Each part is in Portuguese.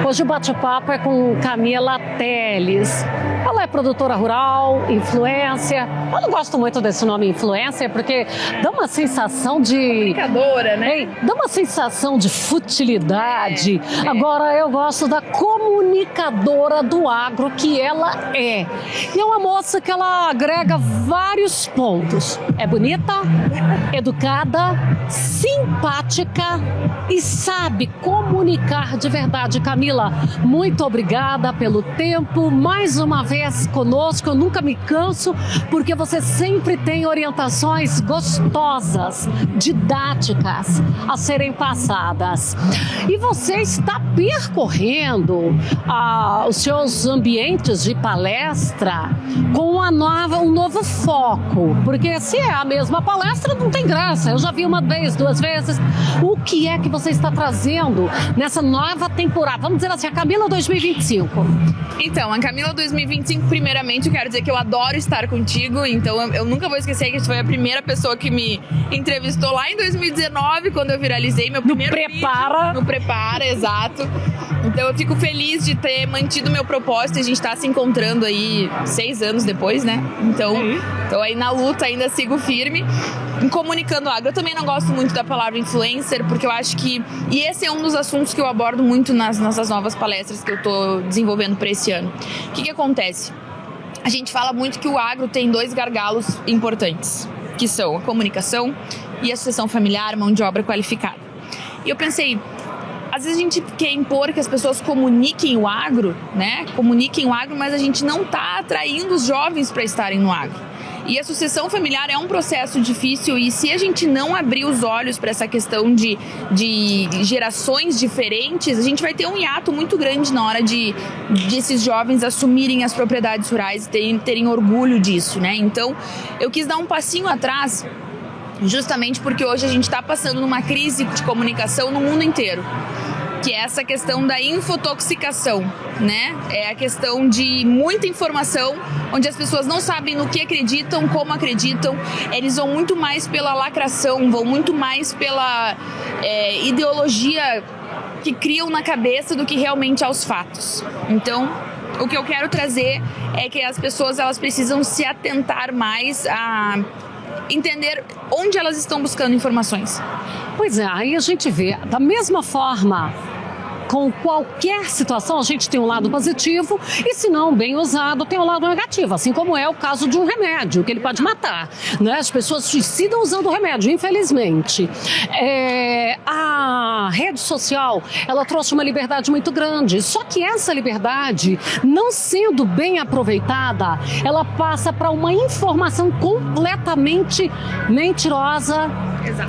Hoje o bate-papo é com Camila Teles. Ela é produtora rural, influencer. Eu não gosto muito desse nome influencer porque dá uma sensação de... Comunicadora, né? Dá uma sensação de futilidade. Agora eu gosto da comunicadora do agro que ela é. E é uma moça que ela agrega vários pontos. É bonita, educada, simpática e sabe comunicar de verdade. Camila, muito obrigada pelo tempo. Mais uma vez conosco, eu nunca me canso, porque você sempre tem orientações gostosas, didáticas a serem passadas. E você está percorrendo os seus ambientes de palestra com um novo foco, porque se é a mesma palestra não tem graça. Eu já vi uma vez, duas vezes. O que é que você está trazendo nessa nova temporada? Vamos dizer assim, a Camila 2025. Então, a Camila 2025, primeiramente, eu quero dizer que eu adoro estar contigo, então eu nunca vou esquecer que tu foi a primeira pessoa que me entrevistou lá em 2019, quando eu viralizei meu primeiro vídeo. No Prepara, exato. Então eu fico feliz de ter mantido meu propósito, a gente tá se encontrando aí 6 anos depois, né? Então, tô aí na luta, ainda sigo firme. Comunicando agro, eu também não gosto muito da palavra influencer, porque eu acho que... E esse é um dos assuntos que eu abordo muito nas nossas novas palestras que eu tô desenvolvendo para esse ano. O que acontece? A gente fala muito que o agro tem 2 gargalos importantes, que são a comunicação e a sucessão familiar, mão de obra qualificada. E eu pensei... Às vezes a gente quer impor que as pessoas comuniquem o agro, né? Comuniquem o agro, mas a gente não está atraindo os jovens para estarem no agro. E a sucessão familiar é um processo difícil e se a gente não abrir os olhos para essa questão de gerações diferentes, a gente vai ter um hiato muito grande na hora de esses jovens assumirem as propriedades rurais e terem orgulho disso, né? Então, eu quis dar um passinho atrás, justamente porque hoje a gente está passando numa crise de comunicação no mundo inteiro, que é essa questão da infotoxicação, né? É a questão de muita informação, onde as pessoas não sabem no que acreditam, como acreditam, eles vão muito mais pela lacração, vão muito mais pela ideologia que criam na cabeça do que realmente aos fatos. Então, o que eu quero trazer é que as pessoas elas precisam se atentar mais a entender onde elas estão buscando informações. Pois é, aí a gente vê, da mesma forma, com qualquer situação, a gente tem um lado positivo e, se não bem usado, tem um lado negativo, assim como é o caso de um remédio, que ele pode matar, né? As pessoas suicidam usando o remédio, infelizmente. A rede social, ela trouxe uma liberdade muito grande, só que essa liberdade, não sendo bem aproveitada, ela passa para uma informação completamente mentirosa,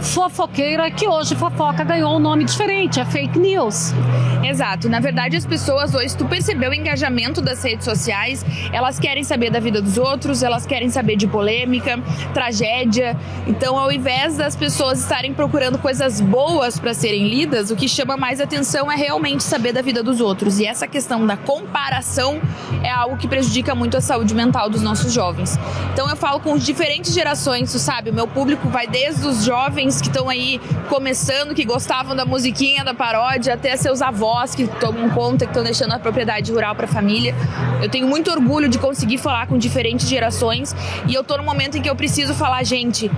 fofoqueira, que hoje fofoca ganhou um nome diferente, é fake news. Exato, na verdade as pessoas hoje, se tu percebeu o engajamento das redes sociais, elas querem saber da vida dos outros, elas querem saber de polêmica, tragédia, então ao invés das pessoas estarem procurando coisas boas para serem lidas, o que chama mais atenção é realmente saber da vida dos outros, e essa questão da comparação é algo que prejudica muito a saúde mental dos nossos jovens. Então eu falo com diferentes gerações, tu sabe, o meu público vai desde os jovens que estão aí começando, que gostavam da musiquinha, da paródia, até seus avós que tomam conta, que estão deixando a propriedade rural para a família. Eu tenho muito orgulho de conseguir falar com diferentes gerações e eu tô no momento em que eu preciso falar, gente,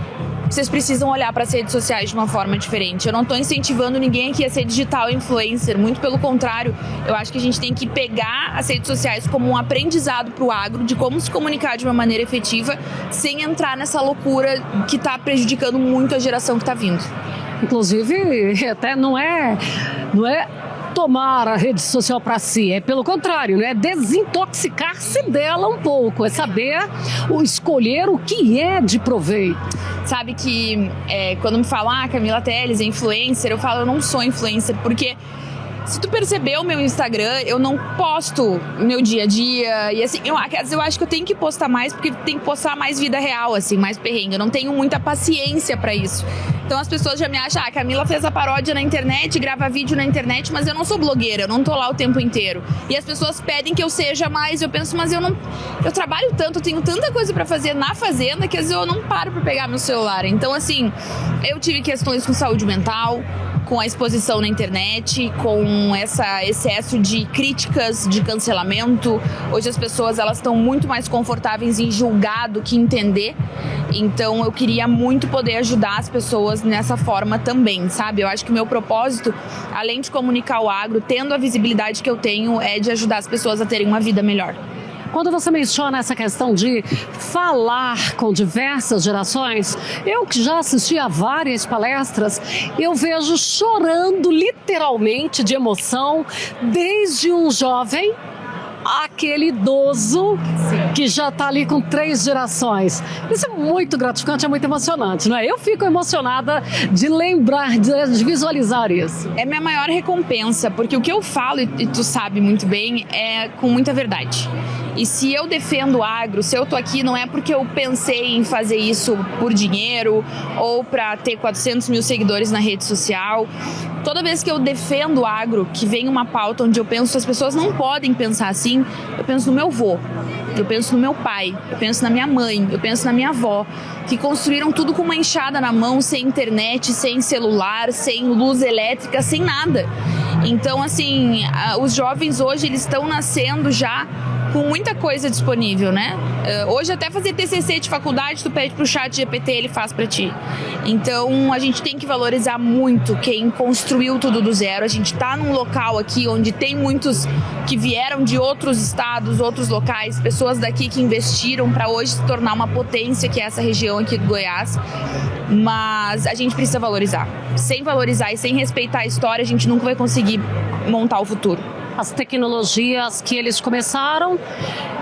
vocês precisam olhar para as redes sociais de uma forma diferente. Eu não estou incentivando ninguém aqui a ser digital influencer, muito pelo contrário, eu acho que a gente tem que pegar as redes sociais como um aprendizado para o agro, de como se comunicar de uma maneira efetiva, sem entrar nessa loucura que está prejudicando muito a geração que está vindo. Inclusive, até não é tomar a rede social para si, é pelo contrário, né? Desintoxicar-se dela um pouco, é saber escolher o que é de proveito. Sabe que quando me falam, Camila Teles é influencer, eu falo, eu não sou influencer, porque se tu percebeu o meu Instagram, eu não posto o meu dia a dia, e assim, eu acho que eu tenho que postar mais, porque tem que postar mais vida real, assim, mais perrengue, eu não tenho muita paciência pra isso. Então as pessoas já me acham, a Camila fez a paródia na internet, grava vídeo na internet, mas eu não sou blogueira, eu não tô lá o tempo inteiro. E as pessoas pedem que eu seja mais, eu penso, mas eu trabalho tanto, eu tenho tanta coisa pra fazer na fazenda, que às vezes eu não paro pra pegar meu celular. Então assim, eu tive questões com saúde mental, com a exposição na internet, com esse excesso de críticas, de cancelamento. Hoje as pessoas elas estão muito mais confortáveis em julgar do que entender. Então eu queria muito poder ajudar as pessoas nessa forma também, sabe? Eu acho que o meu propósito, além de comunicar o agro, tendo a visibilidade que eu tenho, é de ajudar as pessoas a terem uma vida melhor. Quando você menciona essa questão de falar com diversas gerações, eu que já assisti a várias palestras, eu vejo chorando literalmente de emoção, desde um jovem aquele idoso que já está ali com 3 gerações. Isso é muito gratificante, é muito emocionante, não é? Eu fico emocionada de lembrar, de visualizar isso. É minha maior recompensa, porque o que eu falo, e tu sabe muito bem, é com muita verdade. E se eu defendo o agro, se eu tô aqui, não é porque eu pensei em fazer isso por dinheiro ou para ter 400 mil seguidores na rede social. Toda vez que eu defendo o agro, que vem uma pauta onde eu penso que as pessoas não podem pensar assim, eu penso no meu avô, eu penso no meu pai, eu penso na minha mãe, eu penso na minha avó, que construíram tudo com uma enxada na mão, sem internet, sem celular, sem luz elétrica, sem nada. Então, assim, os jovens hoje, eles estão nascendo já com muita coisa disponível, né? Hoje até fazer TCC de faculdade, tu pede pro chat GPT, ele faz pra ti. Então a gente tem que valorizar muito quem construiu tudo do zero. A gente tá num local aqui onde tem muitos que vieram de outros estados, outros locais, pessoas daqui que investiram para hoje se tornar uma potência que é essa região aqui do Goiás. Mas a gente precisa valorizar. Sem valorizar e sem respeitar a história, a gente nunca vai conseguir montar o futuro. As tecnologias que eles começaram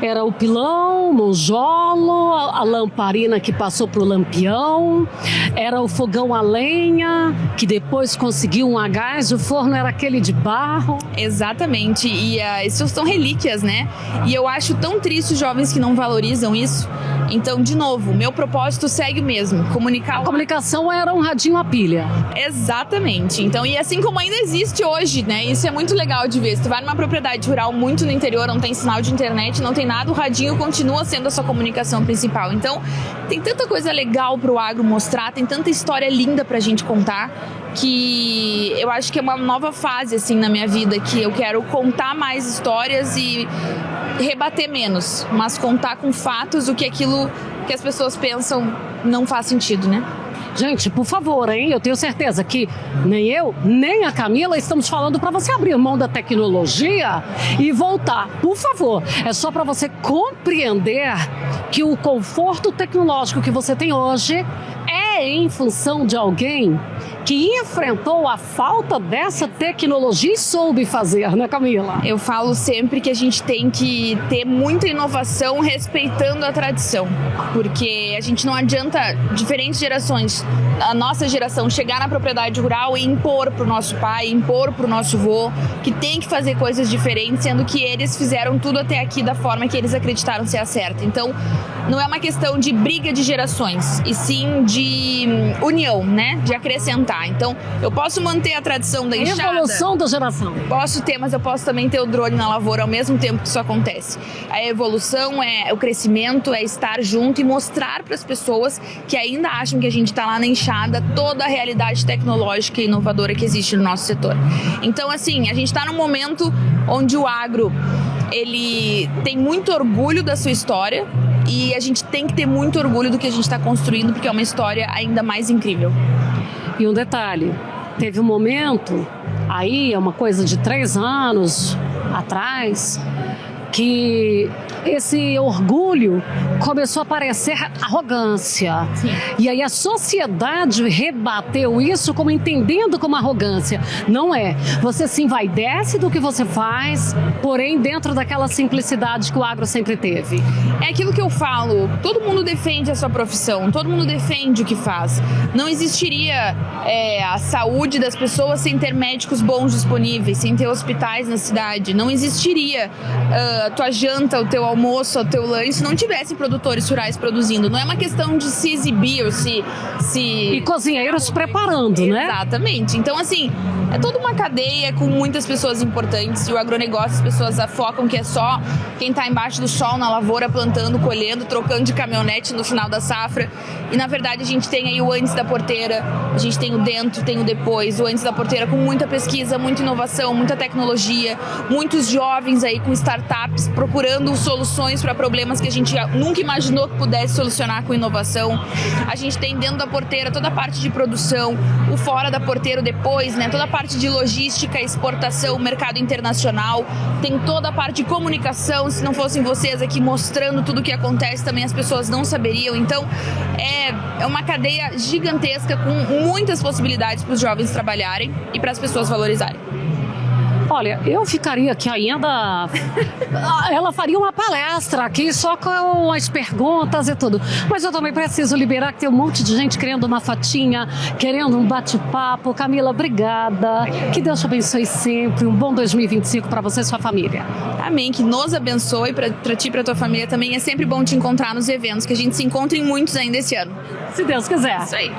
era o pilão, o monjolo, a lamparina que passou para o lampião, era o fogão a lenha, que depois conseguiu um a gás, o forno era aquele de barro. Exatamente, e isso são relíquias, né? E eu acho tão triste os jovens que não valorizam isso. Então, de novo, meu propósito segue o mesmo, comunicar. A comunicação era um radinho a pilha. Exatamente. Então, e assim como ainda existe hoje, né? Isso é muito legal de ver. Se tu vai numa propriedade rural muito no interior, não tem sinal de internet, não tem nada, o radinho continua sendo a sua comunicação principal. Então, tem tanta coisa legal pro agro mostrar, tem tanta história linda pra gente contar, que eu acho que é uma nova fase, assim, na minha vida, que eu quero contar mais histórias e rebater menos, mas contar com fatos o que aquilo que as pessoas pensam não faz sentido, né? Gente, por favor, hein? Eu tenho certeza que nem eu, nem a Camila estamos falando para você abrir mão da tecnologia e voltar. Por favor, é só para você compreender que o conforto tecnológico que você tem hoje é em função de alguém que enfrentou a falta dessa tecnologia e soube fazer, né, Camila? Eu falo sempre que a gente tem que ter muita inovação respeitando a tradição, porque a gente não adianta diferentes gerações, a nossa geração chegar na propriedade rural e impor pro nosso pai, impor pro nosso avô, que tem que fazer coisas diferentes, sendo que eles fizeram tudo até aqui da forma que eles acreditaram ser a certa. Então, não é uma questão de briga de gerações, e sim de união, né? De acrescentar. Então, eu posso manter a tradição da enxada. Evolução da geração. Posso ter, mas eu posso também ter o drone na lavoura ao mesmo tempo que isso acontece. A evolução é o crescimento, é estar junto e mostrar para as pessoas que ainda acham que a gente está lá na enxada toda a realidade tecnológica e inovadora que existe no nosso setor. Então, assim, a gente está num momento onde o agro, ele tem muito orgulho da sua história e a gente tem que ter muito orgulho do que a gente está construindo, porque é uma história ainda mais incrível. E um detalhe, teve um momento, aí é uma coisa de 3 anos atrás, que esse orgulho começou a parecer arrogância. Sim. E aí a sociedade rebateu isso como entendendo como arrogância. Não é. Você se envaidece do que você faz, porém dentro daquela simplicidade que o agro sempre teve. É aquilo que eu falo, todo mundo defende a sua profissão, todo mundo defende o que faz. Não existiria a saúde das pessoas sem ter médicos bons disponíveis, sem ter hospitais na cidade. Não existiria tua janta, o teu almoço, o teu lanche, se não tivessem produtores rurais produzindo. Não é uma questão de se exibir ou se... E cozinheiros preparando, né? Exatamente. Então, assim, é toda uma cadeia com muitas pessoas importantes. E o agronegócio, as pessoas focam que é só quem tá embaixo do sol, na lavoura, plantando, colhendo, trocando de caminhonete no final da safra. E, na verdade, a gente tem aí o antes da porteira, a gente tem o dentro, tem o depois. O antes da porteira com muita pesquisa, muita inovação, muita tecnologia, muitos jovens aí com startups procurando soluções para problemas que a gente nunca imaginou que pudesse solucionar com inovação. A gente tem dentro da porteira toda a parte de produção, o fora da porteira depois, né? Toda a parte de logística, exportação, mercado internacional, tem toda a parte de comunicação. Se não fossem vocês aqui mostrando tudo o que acontece, também as pessoas não saberiam. Então, é uma cadeia gigantesca com muitas possibilidades para os jovens trabalharem e para as pessoas valorizarem. Olha, eu ficaria aqui ainda... Ela faria uma palestra aqui só com as perguntas e tudo. Mas eu também preciso liberar, que tem um monte de gente querendo uma fotinha, querendo um bate-papo. Camila, obrigada. Que Deus te abençoe sempre. Um bom 2025 para você e sua família. Amém. Que nos abençoe para ti e para tua família também. É sempre bom te encontrar nos eventos, que a gente se encontra em muitos ainda esse ano. Se Deus quiser. Isso aí.